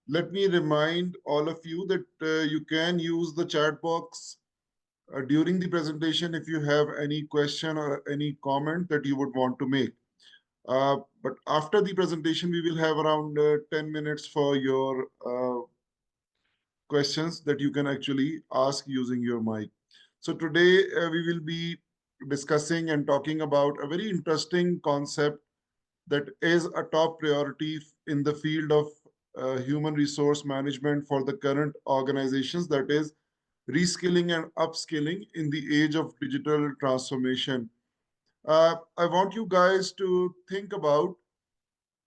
Let me remind all of you that you can use the chat box during the presentation if you have any question or any comment that you would want to make. But after the presentation, we will have around 10 minutes for your questions that you can actually ask using your mic. So today we will be discussing and talking about a very interesting concept that is a top priority in the field of human resource management for the current organizations, that is reskilling and upskilling in the age of digital transformation. I want you guys to think about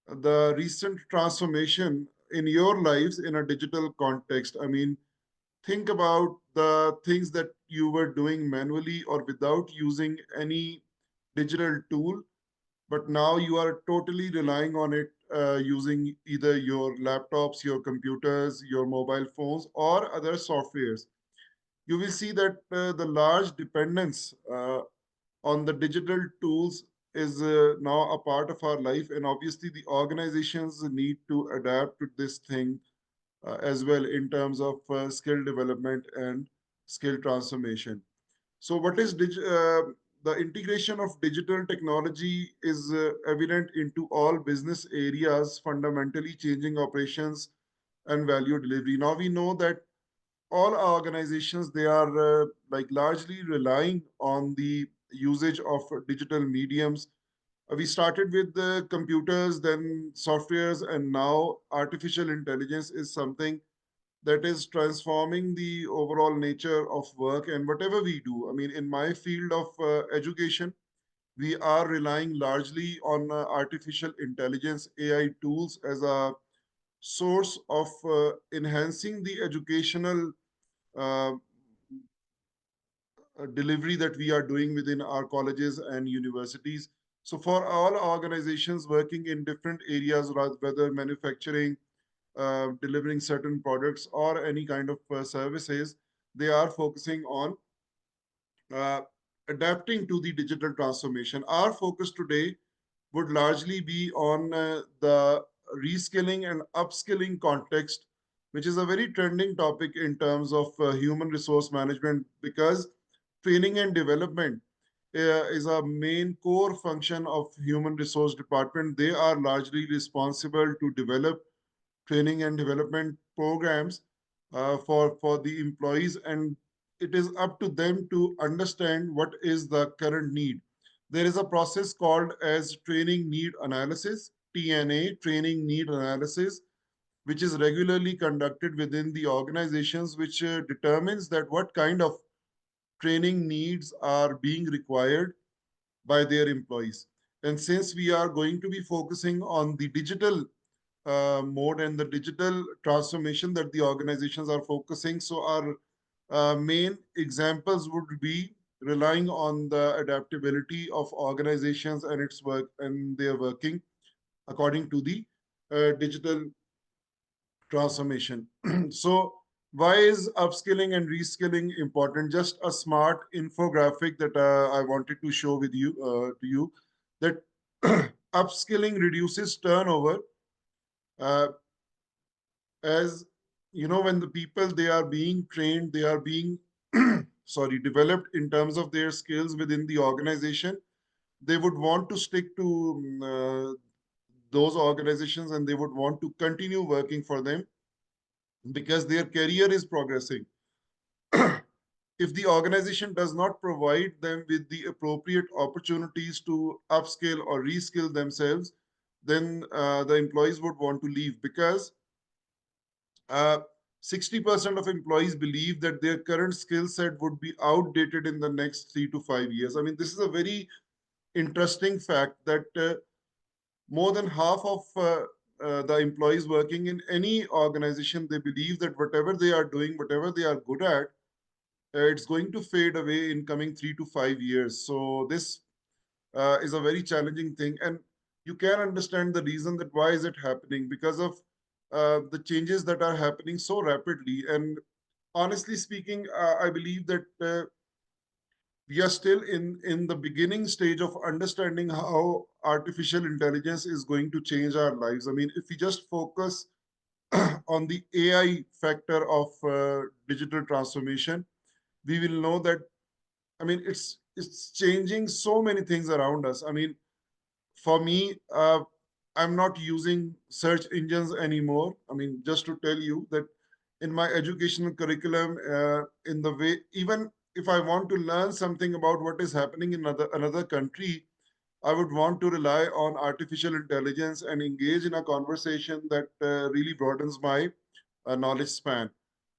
the recent transformation in your lives in a digital context. I mean, think about the things that you were doing manually or without using any digital tool, but now you are totally relying on it using either your laptops, your computers, your mobile phones, or other softwares. You will see that the large dependence on the digital tools is now a part of our life, and obviously the organizations need to adapt to this thing as well in terms of skill development and skill transformation. So, the integration of digital technology is evident into all business areas, fundamentally changing operations and value delivery. Now we know that all organizations, they are like largely relying on the usage of digital mediums. We started with the computers, then softwares, and now artificial intelligence is something that is transforming the overall nature of work and whatever we do. I mean, in my field of education, we are relying largely on artificial intelligence, AI tools as a source of enhancing the educational uh, delivery that we are doing within our colleges and universities. So for all organizations working in different areas, whether manufacturing, delivering certain products or any kind of services, they are focusing on uh, adapting to the digital transformation. Our focus today would largely be on the reskilling and upskilling context, which is a very trending topic in terms of human resource management, because training and development is a main core function of human resource department. They are largely responsible to develop training and development programs for the employees, and it is up to them to understand what is the current need. There is a process called as training need analysis, TNA, training need analysis, which is regularly conducted within the organizations, which determines that what kind of training needs are being required by their employees. And since we are going to be focusing on the digital mode and the digital transformation that the organizations are focusing, so our main examples would be relying on the adaptability of organizations and its work and their working according to the digital transformation. So why is upskilling and reskilling important? Just a smart infographic that I wanted to show with you to you, that upskilling reduces turnover, uh, as you know, when the people, they are being trained, they are being sorry, developed in terms of their skills within the organization, they would want to stick to those organizations, and they would want to continue working for them because their career is progressing. If the organization does not provide them with the appropriate opportunities to upskill or reskill themselves, then the employees would want to leave, because uh, 60% of employees believe that their current skill set would be outdated in the next 3 to 5 years. I mean, this is a very interesting fact that more than half of the employees working in any organization, they believe that whatever they are doing, whatever they are good at, it's going to fade away in coming 3 to 5 years. So this is a very challenging thing, and you can understand the reason that why is it happening, because of the changes that are happening so rapidly. And honestly speaking, I believe that we are still in the beginning stage of understanding how artificial intelligence is going to change our lives. I mean, if we just focus on the AI factor of digital transformation, we will know that, I mean, it's changing so many things around us. I mean, for me, I'm not using search engines anymore. I mean, just to tell you that in my educational curriculum, in the way, even if I want to learn something about what is happening in another country, I would want to rely on artificial intelligence and engage in a conversation that really broadens my knowledge span.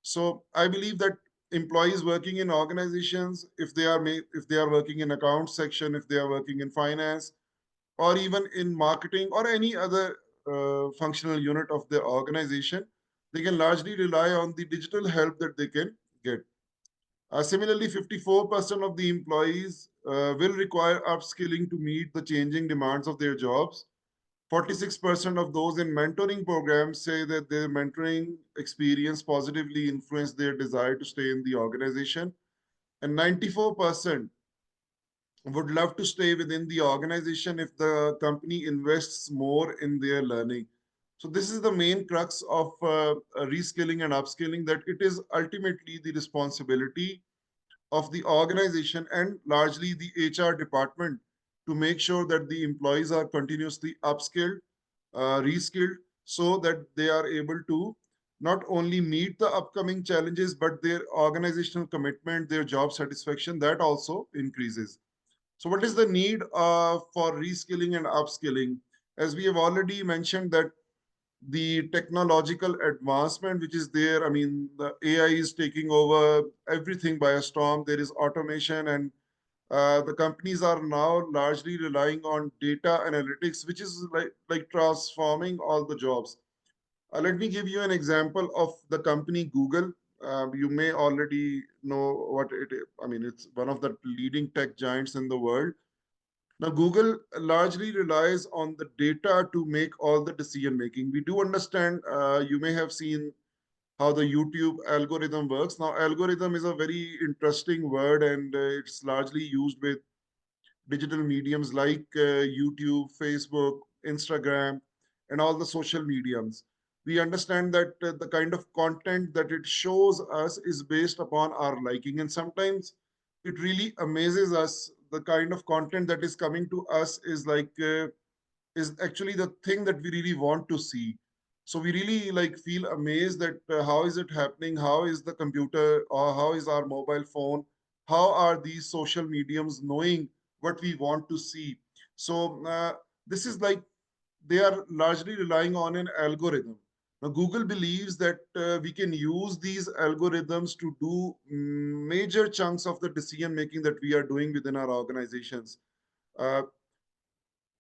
So I believe that employees working in organizations, if they are working in account section, if they are working in finance, or even in marketing or any other functional unit of the organization, they can largely rely on the digital help that they can get. Similarly, 54% of the employees will require upskilling to meet the changing demands of their jobs. 46% of those in mentoring programs say that their mentoring experience positively influenced their desire to stay in the organization. And 94% would love to stay within the organization if the company invests more in their learning. So this is the main crux of reskilling and upskilling, that it is ultimately the responsibility of the organization and largely the HR department to make sure that the employees are continuously upskilled, reskilled, so that they are able to not only meet the upcoming challenges, but their organizational commitment, their job satisfaction, that also increases. So what is the need for reskilling and upskilling? As we have already mentioned that the technological advancement which is there, I mean, the AI is taking over everything by a storm. There is automation, and the companies are now largely relying on data analytics, which is like transforming all the jobs. Let me give you an example of the company Google. You may already know what it is. I mean, it's one of the leading tech giants in the world. Now, Google largely relies on the data to make all the decision making. We do understand, you may have seen how the YouTube algorithm works. Now, algorithm is a very interesting word, and it's largely used with digital mediums like YouTube, Facebook, Instagram, and all the social mediums. We understand that the kind of content that it shows us is based upon our liking. And sometimes it really amazes us. The kind of content that is coming to us is actually the thing that we really want to see. So we really like feel amazed that how is it happening? How is the computer, or how is our mobile phone? How are these social mediums knowing what we want to see? So this is like they are largely relying on an algorithm. Now, Google believes that we can use these algorithms to do major chunks of the decision making that we are doing within our organizations. Uh,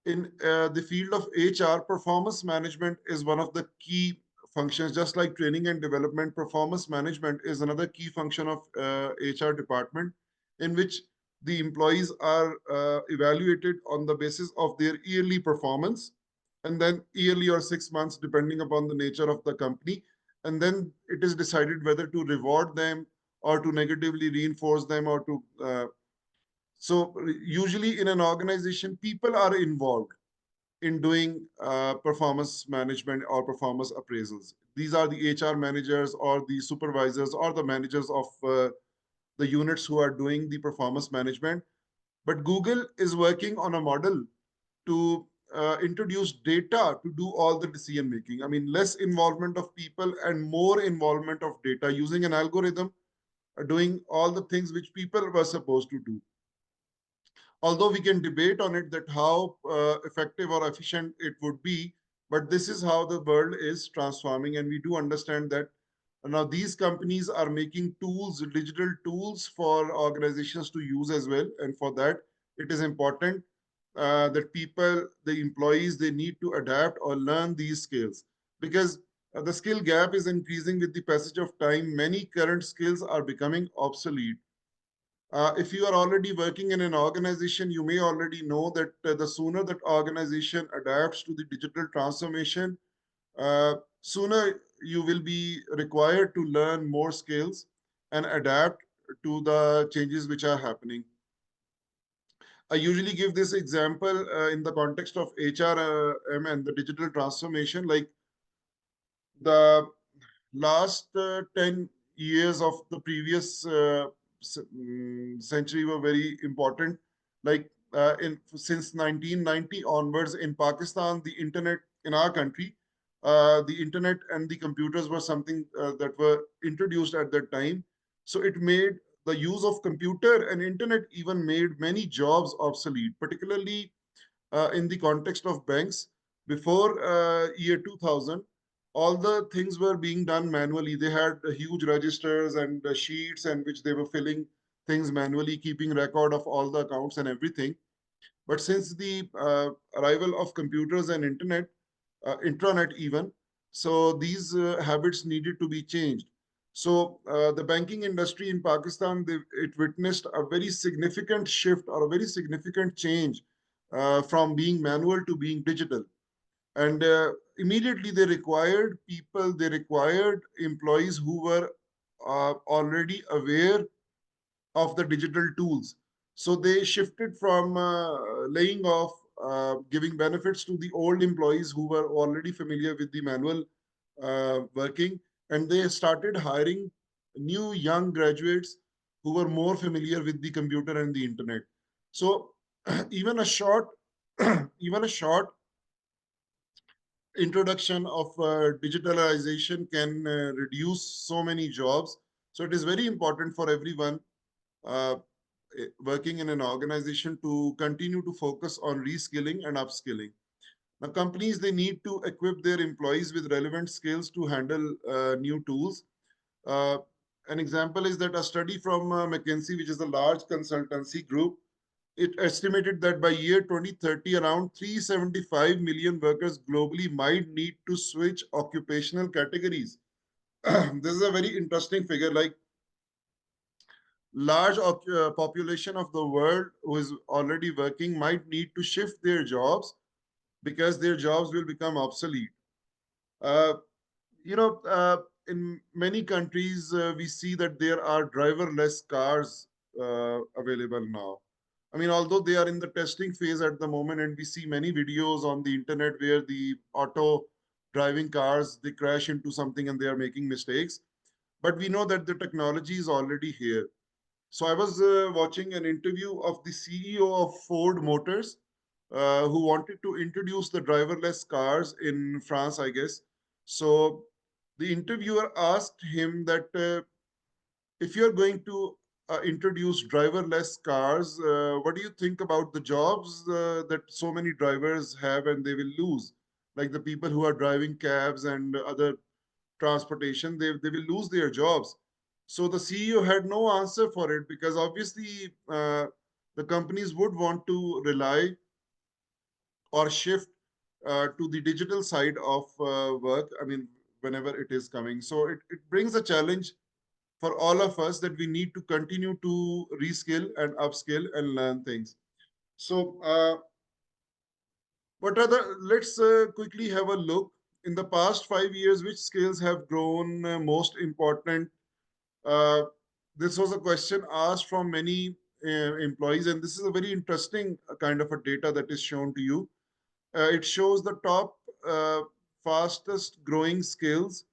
in the field of HR, performance management is one of the key functions. Just like training and development, performance management is another key function of HR department, in which the employees are evaluated on the basis of their yearly performance, and then yearly or 6 months, depending upon the nature of the company. And then it is decided whether to reward them or to negatively reinforce them, or to so usually in an organization, people are involved in doing performance management or performance appraisals. These are the HR managers or the supervisors or the managers of the units who are doing the performance management. But Google is working on a model to introduce data to do all the decision making. I mean, less involvement of people and more involvement of data, using an algorithm, doing all the things which people were supposed to do. Although we can debate on it that how effective or efficient it would be, but this is how the world is transforming. And we do understand that now these companies are making tools, digital tools for organizations to use as well. And for that, it is important that people, the employees, they need to adapt or learn these skills, because the skill gap is increasing with the passage of time. Many current skills are becoming obsolete. If you are already working in an organization, you may already know that the sooner that organization adapts to the digital transformation, sooner you will be required to learn more skills and adapt to the changes which are happening. I usually give this example in the context of HRM and the digital transformation. Like The last 10 years of the previous century were very important. Like since 1990 onwards in Pakistan, the internet in our country, the internet and the computers were something that were introduced at that time. So it made the use of computer and internet even made many jobs obsolete, particularly in the context of banks. Before year 2000, all the things were being done manually. They had huge registers and sheets and which they were filling things manually, keeping record of all the accounts and everything. But since the arrival of computers and internet, intranet even, so these habits needed to be changed. So the banking industry in Pakistan, it witnessed a very significant shift or a very significant change from being manual to being digital. And immediately they required employees who were already aware of the digital tools. So they shifted from laying off, giving benefits to the old employees who were already familiar with the manual working, and they started hiring new young graduates who were more familiar with the computer and the internet. So even a short, even a short introduction of digitalization can reduce so many jobs. So it is very important for everyone uh, working in an organization to continue to focus on reskilling and upskilling. Now, companies, they need to equip their employees with relevant skills to handle new tools. Uh, an example is that a study from McKinsey, which is a large consultancy group, it estimated that by year 2030, around 375 million workers globally might need to switch occupational categories. This is a very interesting figure. Like large population of the world who is already working might need to shift their jobs because their jobs will become obsolete. Uh, in many countries, we see that there are driverless cars available now. I mean, although they are in the testing phase at the moment, and we see many videos on the internet where the auto driving cars, they crash into something and they are making mistakes. But we know that the technology is already here. So I was watching an interview of the CEO of Ford Motors, who wanted to introduce the driverless cars in France, I guess. So the interviewer asked him that if you're going to introduce driverless cars, what do you think about the jobs that so many drivers have and they will lose? Like the people who are driving cabs and other transportation, they will lose their jobs. So the CEO had no answer for it because obviously the companies would want to rely or shift to the digital side of work. I mean, whenever it is coming. So it brings a challenge for all of us that we need to continue to reskill and upskill and learn things. So what are the, let's quickly have a look. In the past 5 years, which skills have grown most important? Uh, this was a question asked from many employees, and this is a very interesting kind of a data that is shown to you. It shows the top fastest growing skills,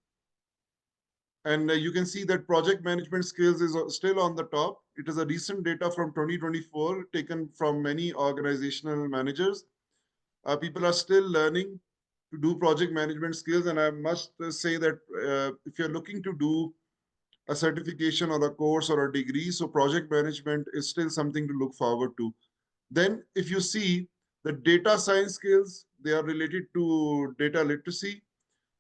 and you can see that project management skills is still on the top. It is a recent data from 2024 taken from many organizational managers. People are still learning to do project management skills, and I must say that if you're looking to do a certification or a course or a degree, so project management is still something to look forward to. Then if you see the data science skills, they are related to data literacy.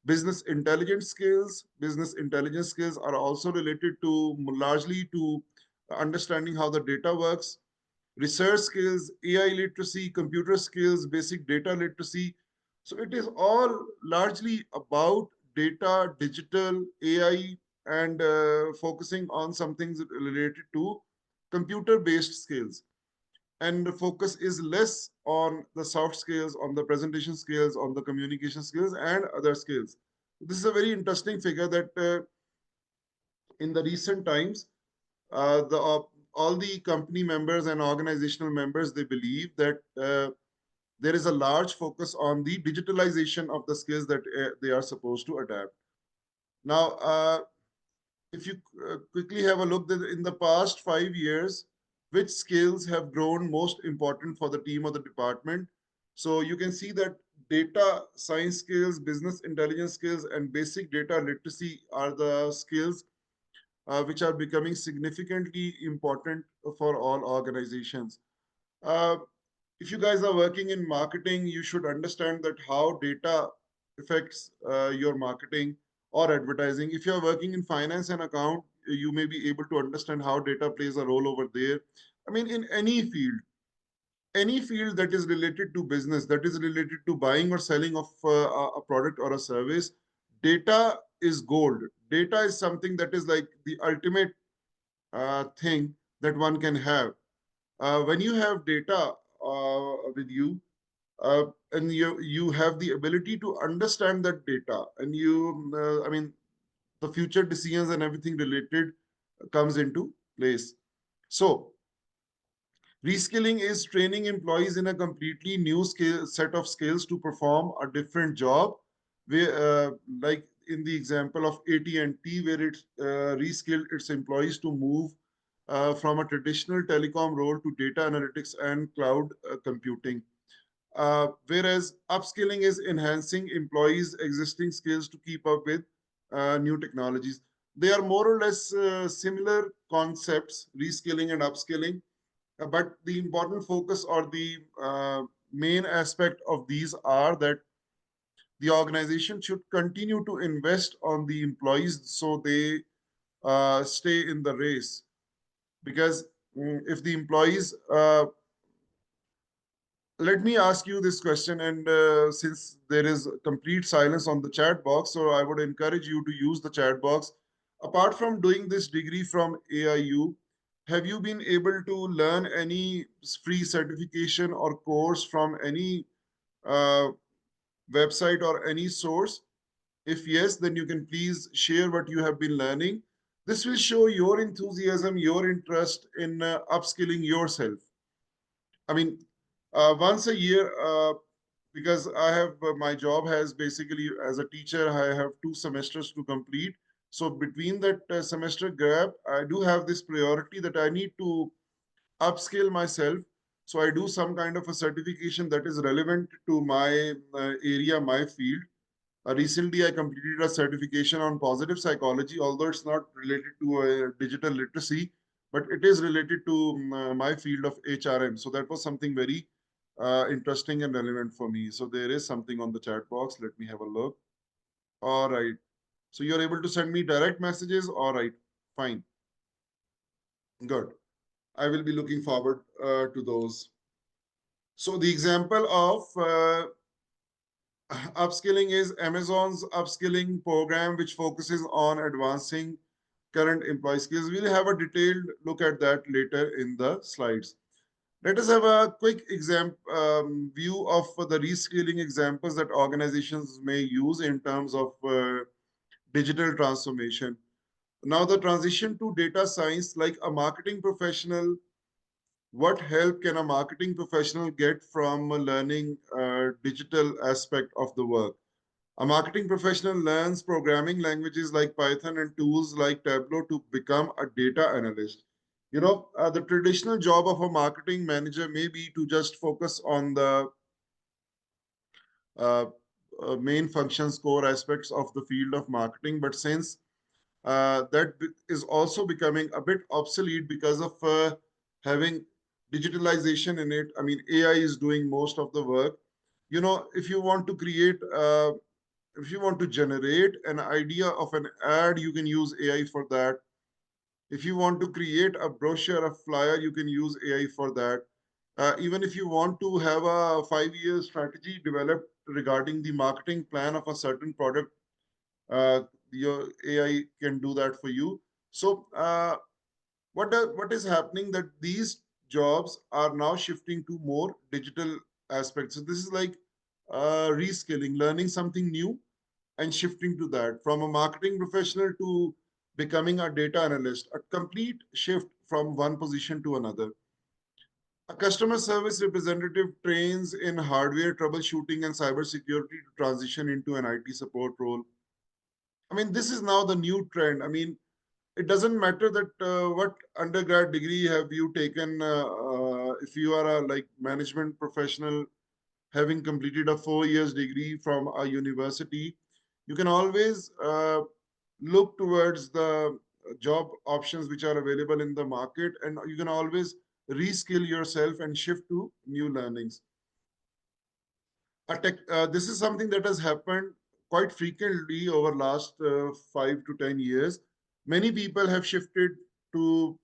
Business intelligence skills are also related to largely to understanding how the data works. Research skills, AI literacy, computer skills, basic data literacy. So it is all largely about data, digital, AI, and focusing on some things related to computer-based skills. And the focus is less on the soft skills, on the presentation skills, on the communication skills, and other skills. This is a very interesting figure that in the recent times, the all the company members and organizational members, they believe that there is a large focus on the digitalization of the skills that they are supposed to adapt. Now, if you quickly have a look that in the past 5 years, which skills have grown most important for the team or the department. So you can see that data science skills, business intelligence skills, and basic data literacy are the skills which are becoming significantly important for all organizations. Uh, if you guys are working in marketing, you should understand that how data affects your marketing or advertising. If you're working in finance and account, you may be able to understand how data plays a role over there. I mean, in any field that is related to business, that is related to buying or selling of a product or a service, data is gold. Data is something that is like the ultimate thing that one can have. When you have data with you, and you have the ability to understand that data, and I mean, the future decisions and everything related comes into place. So reskilling is training employees in a completely new set of skills to perform a different job. Like in the example of AT&T, where it reskilled its employees to move from a traditional telecom role to data analytics and cloud computing. Whereas upskilling is enhancing employees' existing skills to keep up with new technologies. They are more or less similar concepts, reskilling and upskilling, but the important focus or the main aspect of these are that the organization should continue to invest on the employees so they stay in the race. Because if the employees let me ask you this question, and since there is complete silence on the chat box, so I would encourage you to use the chat box. Apart from doing this degree from AIU, have you been able to learn any free certification or course from any uh, website or any source? If yes, then you can please share what you have been learning. This will show your enthusiasm, your interest in upskilling yourself. I mean, once a year, because I have my job has basically as a teacher, I have 2 semesters to complete. So between that semester gap, I do have this priority that I need to upskill myself. So I do some kind of a certification that is relevant to my area, my field. Recently, I completed a certification on positive psychology, although it's not related to digital literacy, but it is related to my field of HRM. So that was something very interesting and relevant for me. So there is something on the chat box. Let me have a look. All right. So you're able to send me direct messages. All right. Fine. Good. I will be looking forward to those. So the example of upskilling is Amazon's upskilling program, which focuses on advancing current employee skills. We'll have a detailed look at that later in the slides. Let us have a quick view of the reskilling examples that organizations may use in terms of digital transformation. Now, the transition to data science, like a marketing professional, what help can a marketing professional get from learning digital aspect of the work? A marketing professional learns programming languages like Python and tools like Tableau to become a data analyst. The traditional job of a marketing manager may be to just focus on the uh, main functions, core aspects of the field of marketing. But since that is also becoming a bit obsolete because of having digitalization in it. I mean, AI is doing most of the work. If you want to if you want to generate an idea of an ad, you can use AI for that. If you want to create a brochure, a flyer, you can use AI for that. Even if you want to have a 5-year strategy developed regarding the marketing plan of a certain product, uh, your AI can do that for you. So what is happening that these jobs are now shifting to more digital aspects. So this is like reskilling, learning something new and shifting to that from a marketing professional to becoming a data analyst, a complete shift from one position to another. A customer service representative trains in hardware troubleshooting and cybersecurity to transition into an IT support role. I mean, this is now the new trend. I mean, it doesn't matter that what undergrad degree have you taken. If you are a like management professional having completed a 4 years degree from a university, you can always look towards the job options which are available in the market, and you can always reskill yourself and shift to new learnings. This is something that has happened quite frequently over last 5 to 10 years. Many people have shifted to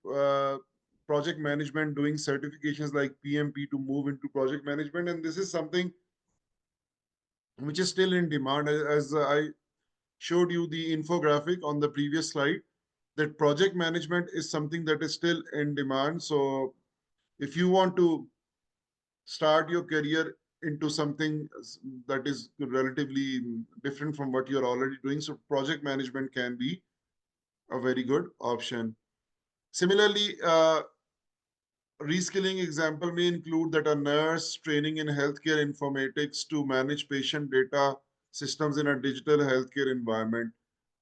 project management, doing certifications like PMP to move into project management, and this is something which is still in demand. As I showed you the infographic on the previous slide, that project management is something that is still in demand. So if you want to start your career into something that is relatively different from what you're already doing, so project management can be a very good option. Similarly, reskilling example may include that a nurse training in healthcare informatics to manage patient data systems in a digital healthcare environment.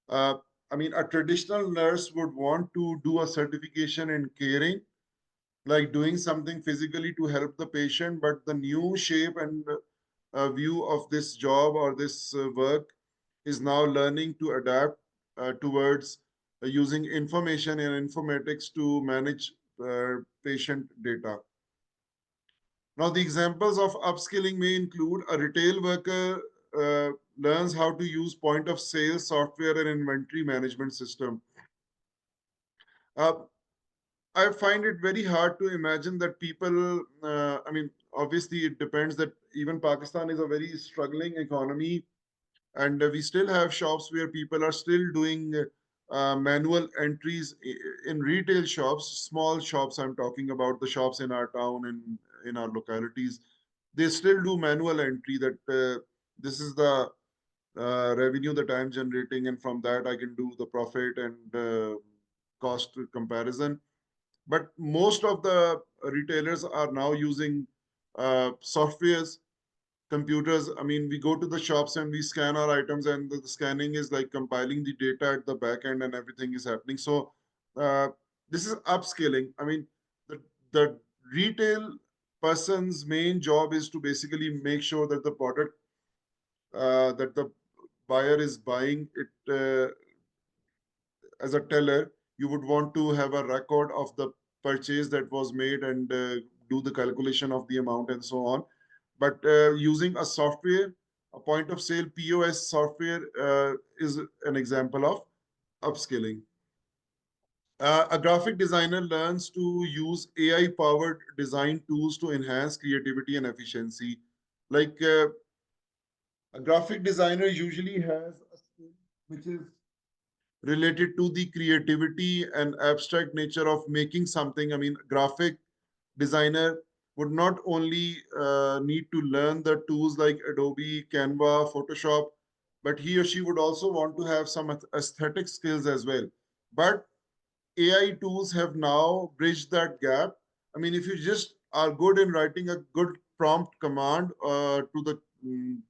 Uh, I mean, a traditional nurse would want to do a certification in caring, like doing something physically to help the patient, but the new shape and view of this job or this work is now learning to adapt towards using information and informatics to manage patient data. Now, the examples of upskilling may include a retail worker learns how to use point of sale software and inventory management system. Uh, I find it very hard to imagine that people, I mean, obviously it depends that even Pakistan is a very struggling economy, and we still have shops where people are still doing manual entries in retail shops, small shops. I'm talking about the shops in our town and in our localities. They still do manual entry that this is the revenue that I'm generating, and from that I can do the profit and cost comparison. But most of the retailers are now using softwares, computers. I mean, we go to the shops and we scan our items, and the scanning is like compiling the data at the back end, and everything is happening. So uh, this is upscaling. I mean, the retail person's main job is to basically make sure that the product that the buyer is buying it, as a teller, you would want to have a record of the purchase that was made and do the calculation of the amount and so on. But using a software, a point of sale POS software is an example of upskilling. A graphic designer learns to use AI powered design tools to enhance creativity and efficiency. Like a graphic designer usually has a skill which is related to the creativity and abstract nature of making something. I mean, graphic designer would not only need to learn the tools like Adobe, Canva, Photoshop, but he or she would also want to have some aesthetic skills as well. But AI tools have now bridged that gap. I mean, if you just are good in writing a good prompt command to the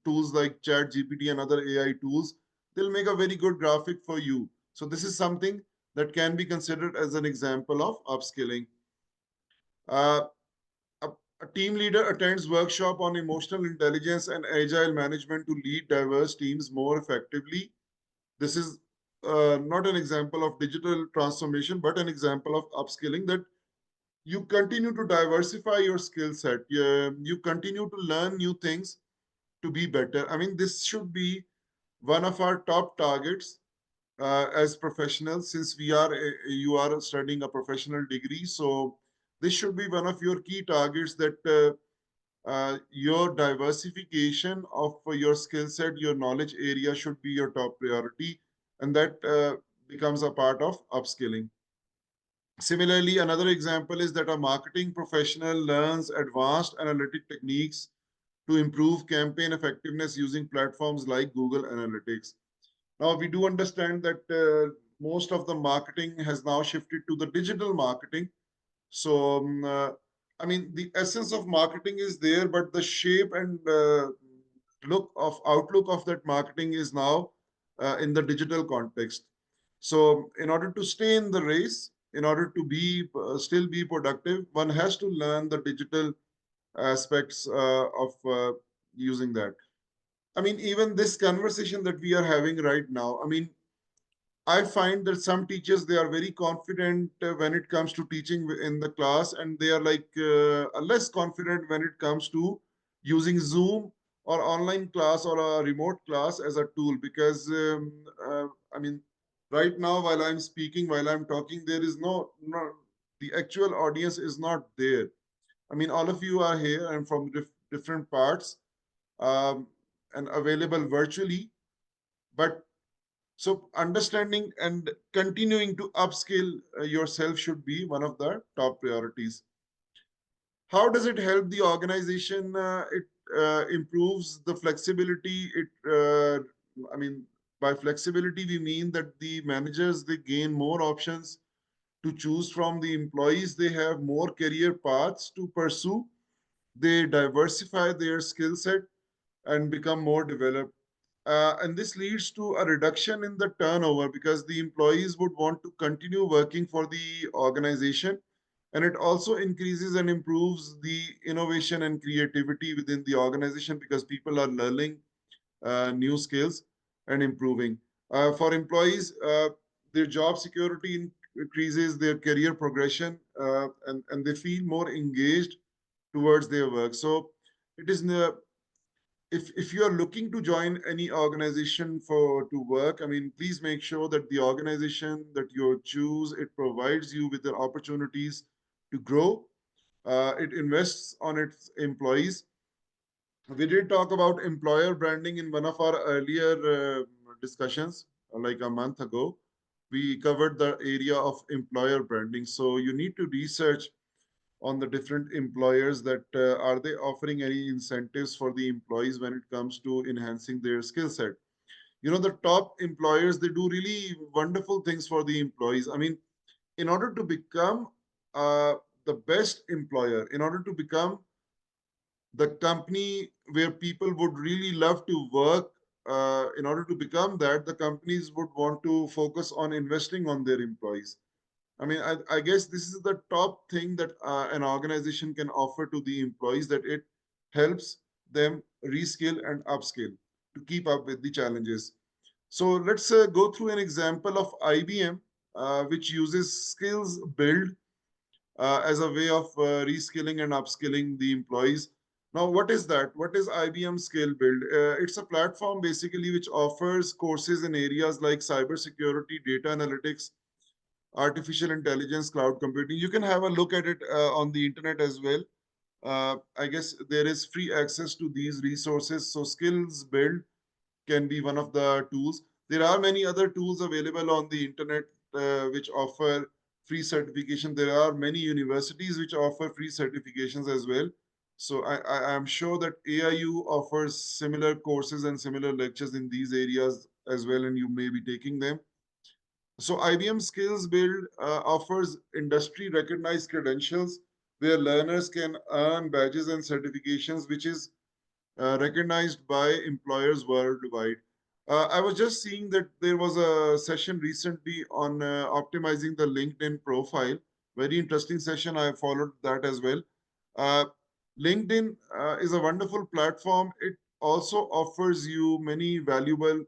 tools like Chat GPT and other AI tools, they'll make a very good graphic for you. So this is something that can be considered as an example of upskilling. Uh, a, a team leader attends workshop on emotional intelligence and agile management to lead diverse teams more effectively. This is not an example of digital transformation, but an example of upskilling, that you continue to diversify your skill set. You continue to learn new things to be better. I mean, this should be one of our top targets as professionals, since you are studying a professional degree. So this should be one of your key targets, that your diversification of your skill set, your knowledge area should be your top priority, and that becomes a part of upskilling. Similarly, another example is that a marketing professional learns advanced analytic techniques to improve campaign effectiveness using platforms like Google Analytics. Now, we do understand that most of the marketing has now shifted to the digital marketing. So, I mean, the essence of marketing is there, but the shape and look of outlook of that marketing is now in the digital context. So in order to stay in the race, in order to be still be productive, one has to learn the digital aspects of using that. I mean, even this conversation that we are having right now, I mean, I find that some teachers, they are very confident when it comes to teaching in the class, and they are like less confident when it comes to using Zoom or online class or a remote class as a tool. Because I mean, right now while I'm speaking, while I'm talking, there is no the actual audience is not there. I mean, all of you are here and from different parts, um, and available virtually, but so understanding and continuing to upskill yourself should be one of the top priorities. How does it help the organization? It improves the flexibility. I mean, by flexibility, we mean that the managers, they gain more options to choose from. The employees, they have more career paths to pursue. They diversify their skill set and become more developed. And this leads to a reduction in the turnover because the employees would want to continue working for the organization. And it also increases and improves the innovation and creativity within the organization because people are learning new skills and improving. For employees, their job security increases, their career progression, and they feel more engaged towards their work. So it is if you are looking to join any organization for to work, I mean, please make sure that the organization that you choose, it provides you with the opportunities to grow. It invests on its employees. We did talk about employer branding in one of our earlier discussions, like a month ago. We covered the area of employer branding. So you need to research on the different employers that are they offering any incentives for the employees when it comes to enhancing their skill set. You know, the top employers, they do really wonderful things for the employees. I mean, in order to become the best employer, in order to become the company where people would really love to work, in order to become that, the companies would want to focus on investing on their employees. I mean, I guess this is the top thing that an organization can offer to the employees, that it helps them reskill and upskill to keep up with the challenges. So let's go through an example of IBM, which uses skills build as a way of reskilling and upskilling the employees. Now, what is that? What is IBM Skill Build? It's a platform basically which offers courses in areas like cybersecurity, data analytics, artificial intelligence, cloud computing. You can have a look at it on the internet as well. I guess there is free access to these resources. So Skills Build can be one of the tools. There are many other tools available on the internet which offer free certification. There are many universities which offer free certifications as well. So I am sure that AIU offers similar courses and similar lectures in these areas as well, and you may be taking them. So IBM Skills Build offers industry recognized credentials where learners can earn badges and certifications, which is recognized by employers worldwide. I was just seeing that there was a session recently on optimizing the LinkedIn profile. Very interesting session. I followed that as well. Uh, LinkedIn is a wonderful platform. It also offers you many valuable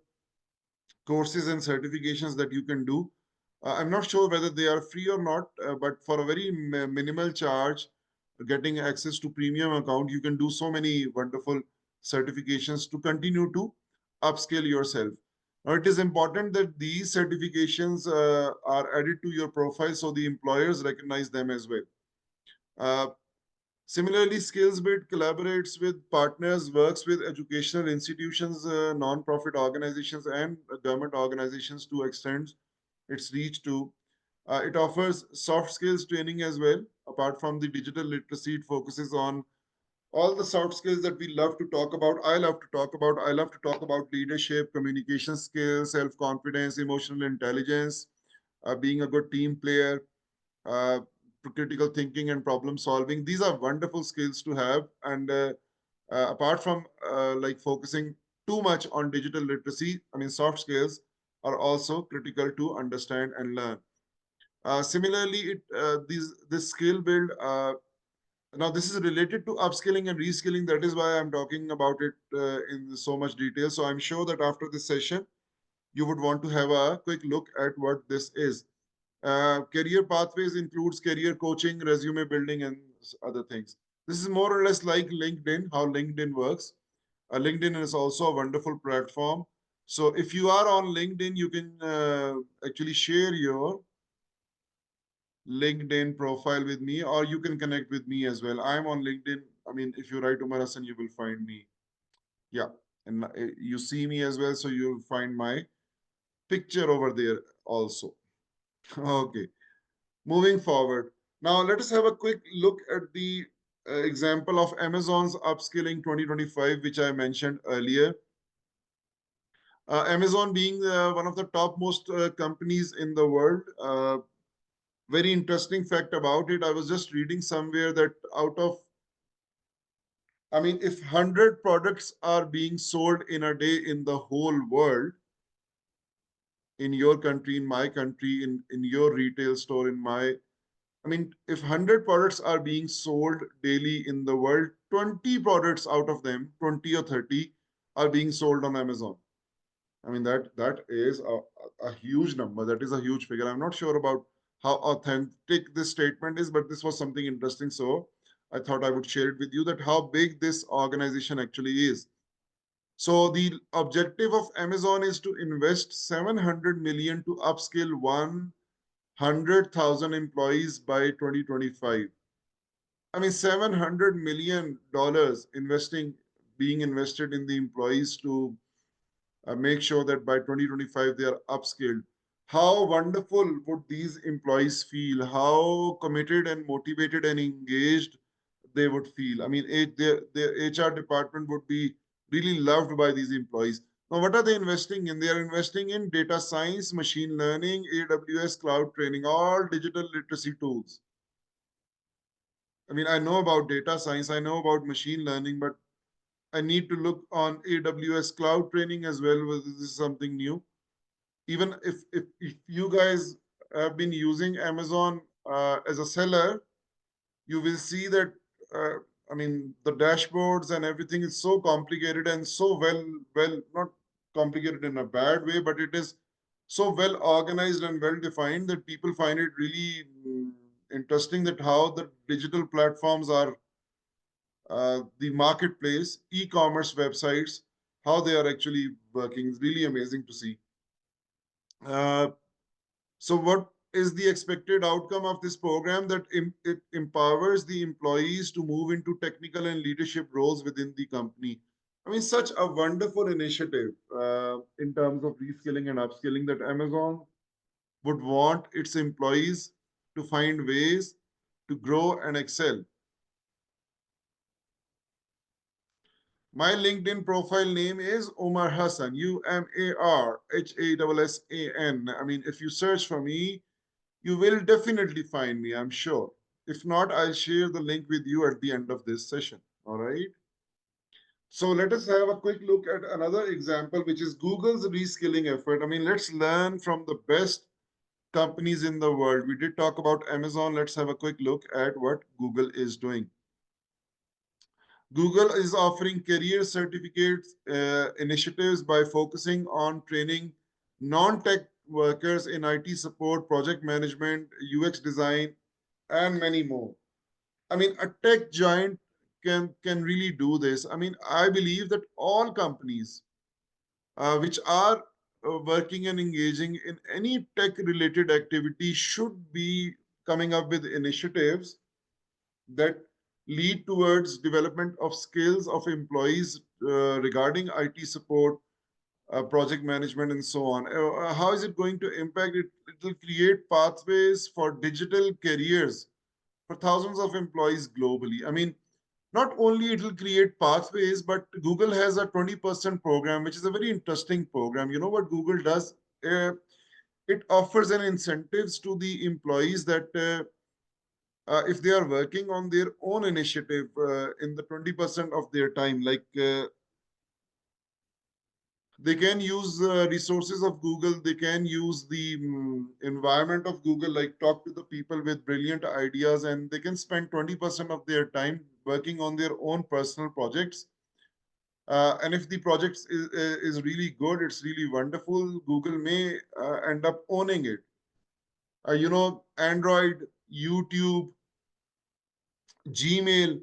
courses and certifications that you can do. I'm not sure whether they are free or not, but for a very minimal charge, getting access to premium account, you can do so many wonderful certifications to continue to upskill yourself. Now, it is important that these certifications are added to your profile so the employers recognize them as well. Uh, Similarly, SkillsBit collaborates with partners, works with educational institutions, non-profit organizations, and government organizations to extend its reach to. It offers soft skills training as well. Apart from the digital literacy, it focuses on all the soft skills that we love to talk about. I love to talk about. I love to talk about leadership, communication skills, self-confidence, emotional intelligence, being a good team player, uh, critical thinking and problem solving. These are wonderful skills to have. And apart from like focusing too much on digital literacy. I mean, soft skills are also critical to understand and learn. Similarly, this skill build. Now, this is related to upskilling and reskilling. That is why I'm talking about it in so much detail. So I'm sure that after this session, you would want to have a quick look at what this is. Career pathways includes career coaching, resume building, and other things. This is more or less like LinkedIn, how LinkedIn works. LinkedIn is also a wonderful platform. So if you are on LinkedIn, you can actually share your LinkedIn profile with me, or you can connect with me as well. I'm on LinkedIn. I mean, if you write Umar Hassan, you will find me. Yeah. And you see me as well. So you'll find my picture over there also. Okay. Moving forward. Now, let us have a quick look at the example of Amazon's Upskilling 2025, which I mentioned earlier. Amazon being one of the topmost companies in the world. Very interesting fact about it. I was just reading somewhere that out of, I mean, if 100 products are being sold in a day in the whole world, in your country, in my country, in your retail store, in my, I mean, if 100 products are being sold daily in the world, 20 products out of them, 20 or 30, are being sold on Amazon. I mean, that is a huge number. That is a huge figure. I'm not sure about how authentic this statement is, but this was something interesting. So I thought I would share it with you that how big this organization actually is. So the objective of Amazon is to invest 700 million to upskill 100,000 employees by 2025. I mean, $700 million being invested in the employees to make sure that by 2025 they are upskilled. How wonderful would these employees feel? How committed and motivated and engaged they would feel? I mean, their HR department would be really loved by these employees. Now, what are they investing in? They are investing in data science, machine learning, AWS cloud training, all digital literacy tools. I mean, I know about data science, I know about machine learning, but I need to look on AWS cloud training as well. This is something new. Even if you guys have been using Amazon as a seller, you will see that I mean the dashboards and everything is so complicated and so well not complicated in a bad way, but it is so well organized and well defined that people find it really interesting that how the digital platforms are the marketplace, e-commerce websites, how they are actually working. It's really amazing to see. Uh, So what is the expected outcome of this program? That it empowers the employees to move into technical and leadership roles within the company. I mean, such a wonderful initiative in terms of reskilling and upskilling that Amazon would want its employees to find ways to grow and excel. My LinkedIn profile name is Umar Hassan, UmarHassan. I mean, if you search for me, you will definitely find me, I'm sure. If not, I'll share the link with you at the end of this session. All right. So let us have a quick look at another example, which is Google's reskilling effort. I mean, let's learn from the best companies in the world. We did talk about Amazon. Let's have a quick look at what Google is doing. Google is offering career certificates initiatives by focusing on training non-tech workers in IT support, project management, UX design, and many more. I mean, a tech giant can really do this. I mean, I believe that all companies which are working and engaging in any tech-related activity should be coming up with initiatives that lead towards development of skills of employees regarding IT support, project management, and so on. How is it going to impact it? It will create pathways for digital careers for thousands of employees globally. I mean, not only it will create pathways, but Google has a 20% program, which is a very interesting program. You know what Google does? It offers an incentives to the employees that if they are working on their own initiative in the 20% of their time, like They can use resources of Google. They can use the environment of Google, like talk to the people with brilliant ideas, and they can spend 20% of their time working on their own personal projects. And if the project is really good, it's really wonderful, Google may end up owning it. Android, YouTube, Gmail,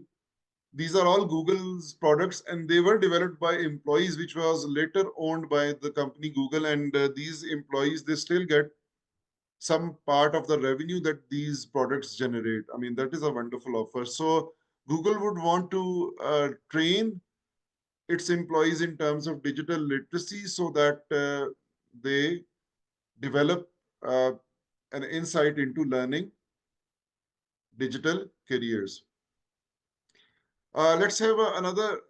these are all Google's products, and they were developed by employees, which was later owned by the company Google. And these employees, they still get some part of the revenue that these products generate. I mean, that is a wonderful offer. So Google would want to train its employees in terms of digital literacy so that they develop uh, an insight into learning digital careers. Let's have another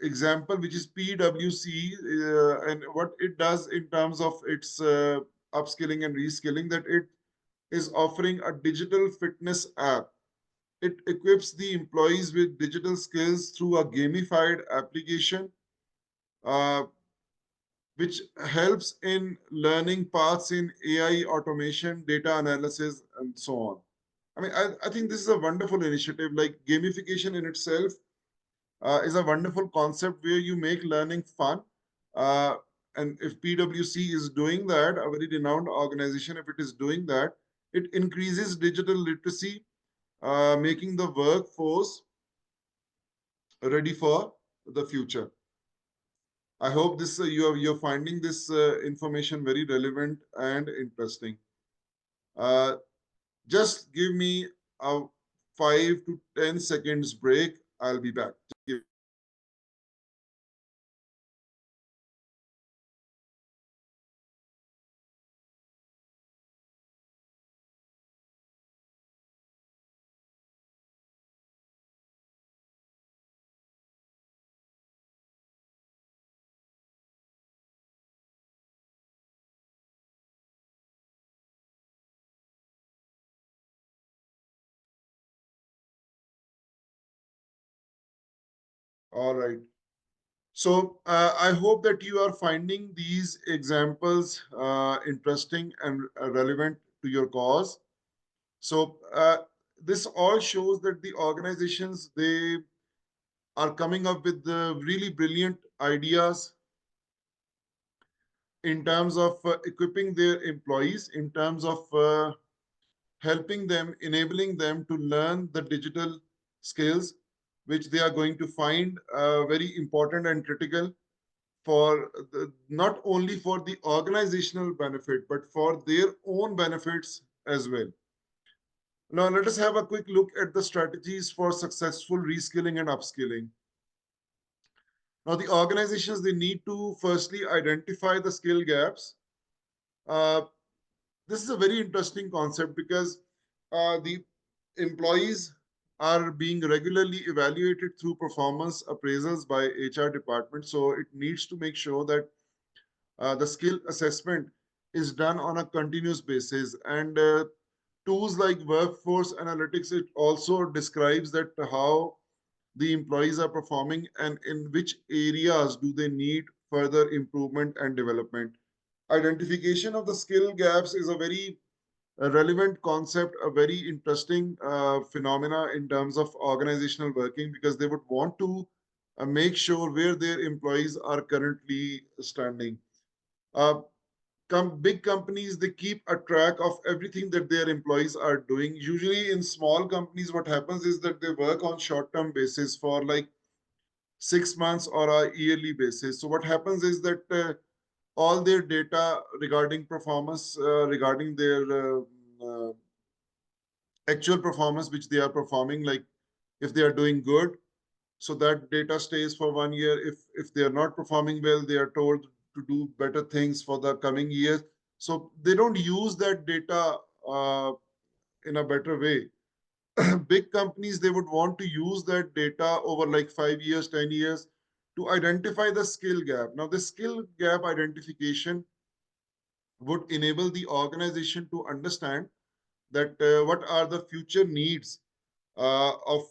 example, which is PwC, and what it does in terms of its upskilling and reskilling, that it is offering a digital fitness app. It equips the employees with digital skills through a gamified application, uh, which helps in learning paths in AI automation, data analysis, and so on. I think this is a wonderful initiative. Like gamification in itself is a wonderful concept where you make learning fun. Uh, and if PwC is doing that, a very renowned organization, if it is doing that, it increases digital literacy, making the workforce ready for the future. I hope this you're finding this information very relevant and interesting. Uh, just give me a 5 to 10 seconds break. I'll be back. All right. So I hope that you are finding these examples interesting and relevant to your cause. So this all shows that the organizations, they are coming up with the really brilliant ideas in terms of equipping their employees, in terms of helping them, enabling them to learn the digital skills, which they are going to find very important and critical for not only for the organizational benefit, but for their own benefits as well. Now, let us have a quick look at the strategies for successful reskilling and upskilling. Now, the organizations, they need to firstly identify the skill gaps. Uh, this is a very interesting concept because the employees are being regularly evaluated through performance appraisals by HR department. So it needs to make sure that the skill assessment is done on a continuous basis. And tools like workforce analytics, it also describes that how the employees are performing and in which areas do they need further improvement and development. Identification of the skill gaps is a very relevant concept, a very interesting phenomena in terms of organizational working, because they would want to make sure where their employees are currently standing. Uh, Big companies, they keep a track of everything that their employees are doing. Usually in small companies, what happens is that they work on short-term basis for like 6 months or a yearly basis. So what happens is that all their data regarding performance, regarding their uh, actual performance, which they are performing, like if they are doing good, so that data stays for 1 year. If they are not performing well, they are told to do better things for the coming years. So they don't use that data in a better way. Big companies, they would want to use that data over like 5 years, 10 years to identify the skill gap. Now, the skill gap identification would enable the organization to understand that what are the future needs of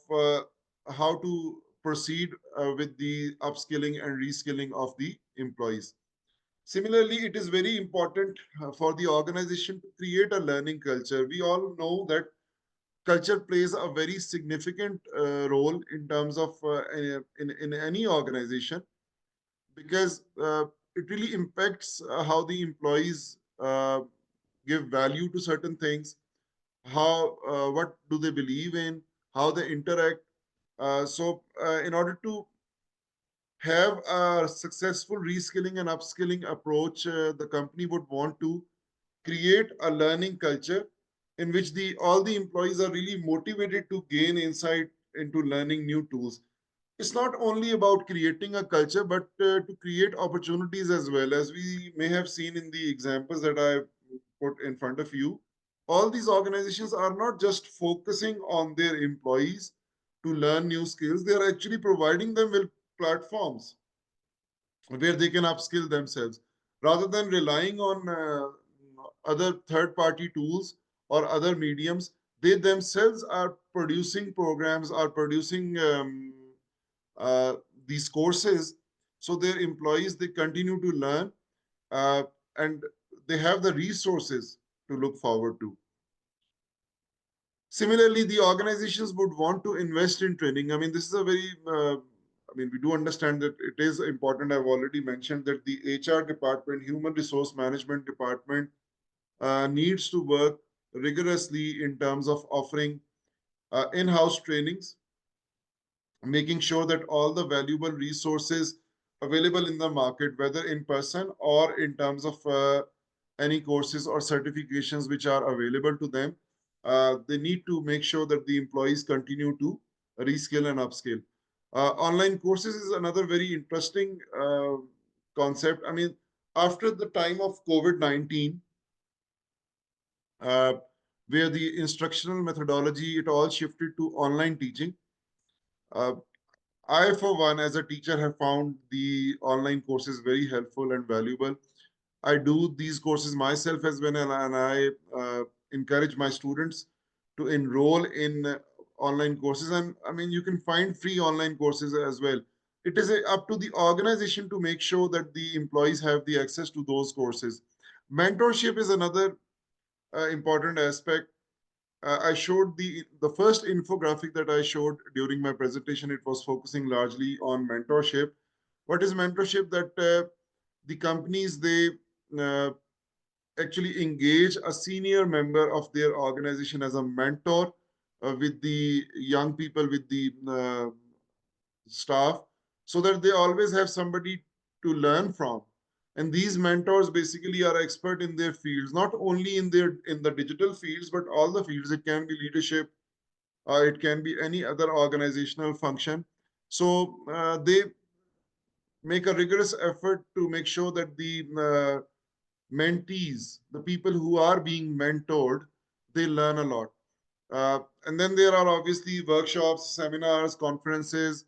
how to proceed with the upskilling and reskilling of the employees. Similarly, it is very important for the organization to create a learning culture. We all know that culture plays a very significant role in terms of in any organization, because it really impacts how the employees give value to certain things, how what do they believe in, how they interact. In order to have a successful reskilling and upskilling approach, the company would want to create a learning culture in which the all the employees are really motivated to gain insight into learning new tools. It's not only about creating a culture, but to create opportunities as well. As we may have seen in the examples that I put in front of you, all these organizations are not just focusing on their employees to learn new skills, they are actually providing them with platforms where they can upskill themselves rather than relying on other third party tools or other mediums. They themselves are producing programs, are producing uh, these courses, so their employees, they continue to learn, uh, and they have the resources to look forward to. Similarly, the organizations would want to invest in training. I mean, this is a very we do understand that it is important. I've already mentioned that the HR department, human resource management department, needs to work rigorously in terms of offering in-house trainings, making sure that all the valuable resources available in the market, whether in person or in terms of any courses or certifications which are available to them, they need to make sure that the employees continue to reskill and upskill. Online courses is another very interesting concept. I mean, after the time of COVID-19, uh, where the instructional methodology, it all shifted to online teaching. Uh, I, for one, as a teacher, have found the online courses very helpful and valuable. I do these courses myself as well, and I encourage my students to enroll in online courses. And I mean, you can find free online courses as well. It is up to the organization to make sure that the employees have the access to those courses. Mentorship is another important aspect. I showed the first infographic that I showed during my presentation. It was focusing largely on mentorship. What is mentorship? That the companies, they uh, actually engage a senior member of their organization as a mentor with the young people, with the staff, so that they always have somebody to learn from. And these mentors basically are expert in their fields, not only in the digital fields, but all the fields. It can be leadership, it can be any other organizational function. So they make a rigorous effort to make sure that the mentees, the people who are being mentored, they learn a lot. And then there are obviously workshops, seminars, conferences.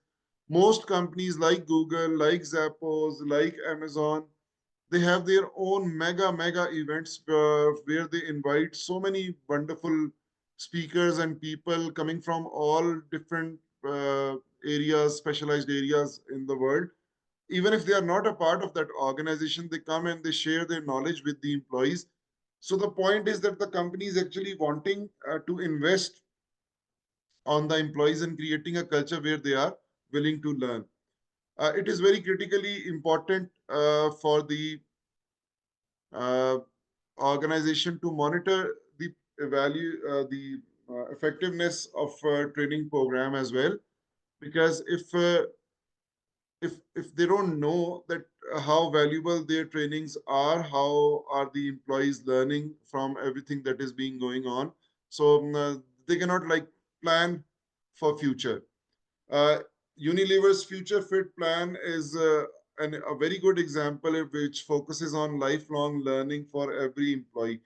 Most companies like Google, like Zappos, like Amazon, they have their own mega events where they invite so many wonderful speakers and people coming from all different areas, specialized areas in the world. Even if they are not a part of that organization, they come and they share their knowledge with the employees. So the point is that the company is actually wanting to invest on the employees and creating a culture where they are willing to learn. It is very critically important for the uh, organization to monitor the value, the effectiveness of training program as well. Because if they don't know that how valuable their trainings are, how are the employees learning from everything that is being going on, so they cannot like plan for future. uh, Unilever's future fit plan is a very good example which focuses on lifelong learning for every employee.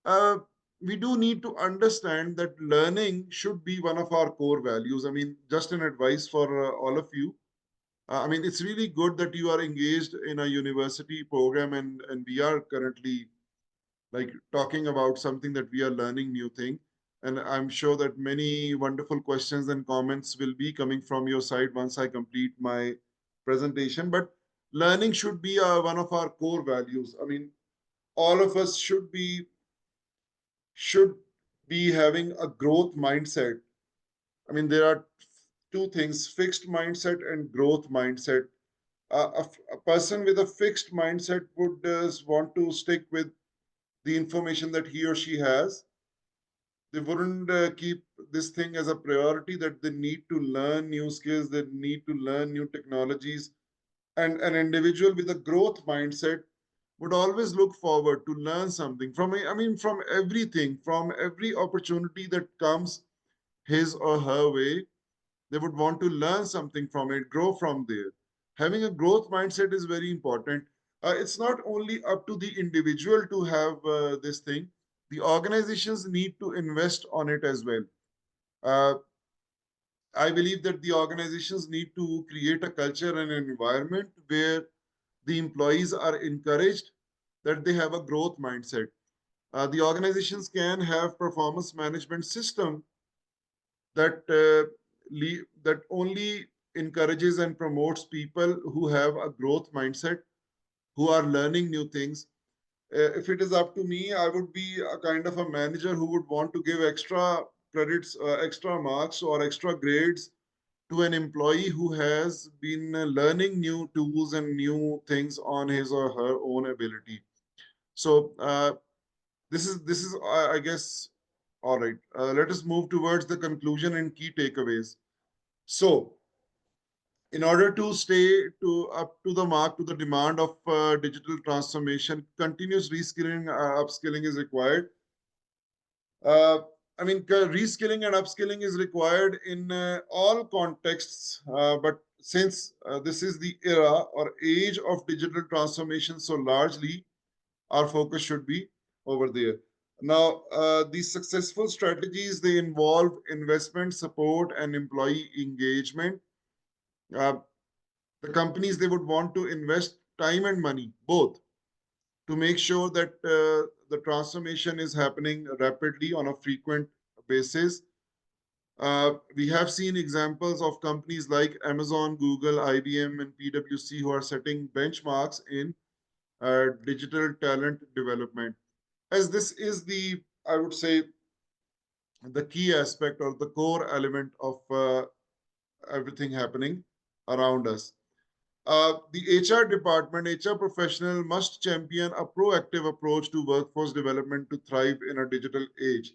uh, we do need to understand that learning should be one of our core values. I mean, just an advice for all of you. I mean, it's really good that you are engaged in a university program, and we are currently like talking about something that we are learning new thing. And I'm sure that many wonderful questions and comments will be coming from your side once I complete my presentation. But learning should be one of our core values. I mean, all of us should be having a growth mindset. I mean, there are two things: fixed mindset and growth mindset. A person with a fixed mindset would want to stick with the information that he or she has. They wouldn't keep this thing as a priority, that they need to learn new skills, they need to learn new technologies. And an individual with a growth mindset would always look forward to learn something from, I mean, from everything, from every opportunity that comes his or her way. They would want to learn something from it, grow from there. Having a growth mindset is very important. It's not only up to the individual to have this thing, the organizations need to invest on it as well. Uh, I believe that the organizations need to create a culture and an environment where the employees are encouraged, that they have a growth mindset. The organizations can have performance management system that that only encourages and promotes people who have a growth mindset, who are learning new things. If it is up to me, I would be a kind of a manager who would want to give extra credits, extra marks, or extra grades to an employee who has been learning new tools and new things on his or her own ability. So this is I guess all right. Let us move towards the conclusion and key takeaways. So, in order to stay to up to the mark, to the demand of digital transformation, continuous reskilling, upskilling is required. Uh, I mean, reskilling and upskilling is required in all contexts. But since this is the era or age of digital transformation, so largely our focus should be over there. Now, these successful strategies, they involve investment, support, and employee engagement. Uh, the companies, they would want to invest time and money both to make sure that the transformation is happening rapidly on a frequent basis. We have seen examples of companies like Amazon, Google, IBM, and PwC who are setting benchmarks in digital talent development. As this is the, I would say, the key aspect or the core element of everything happening around us. The HR department, HR professional must champion a proactive approach to workforce development to thrive in a digital age.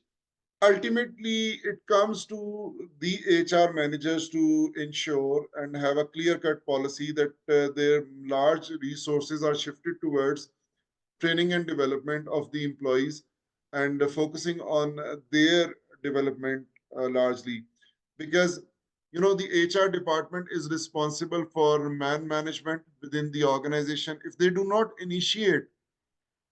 Ultimately, it comes to the HR managers to ensure and have a clear-cut policy that their large resources are shifted towards training and development of the employees, and focusing on their development largely, because the HR department is responsible for man management within the organization. If they do not initiate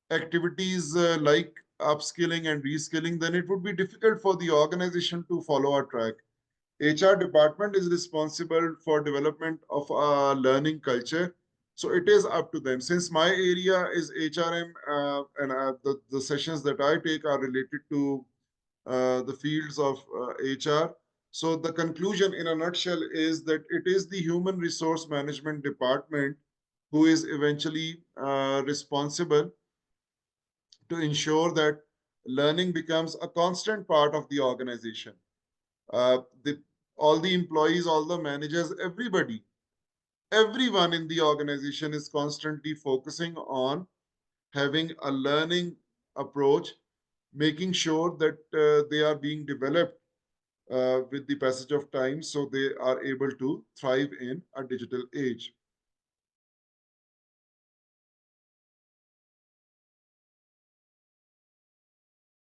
activities like upskilling and reskilling, then it would be difficult for the organization to follow a track. HR department is responsible for development of a learning culture. So it is up to them. Since my area is HRM, and the sessions that I take are related to the fields of HR. So the conclusion in a nutshell is that it is the human resource management department who is eventually responsible to ensure that learning becomes a constant part of the organization. The all the employees, all the managers, everyone in the organization is constantly focusing on having a learning approach, making sure that they are being developed with the passage of time, so they are able to thrive in a digital age.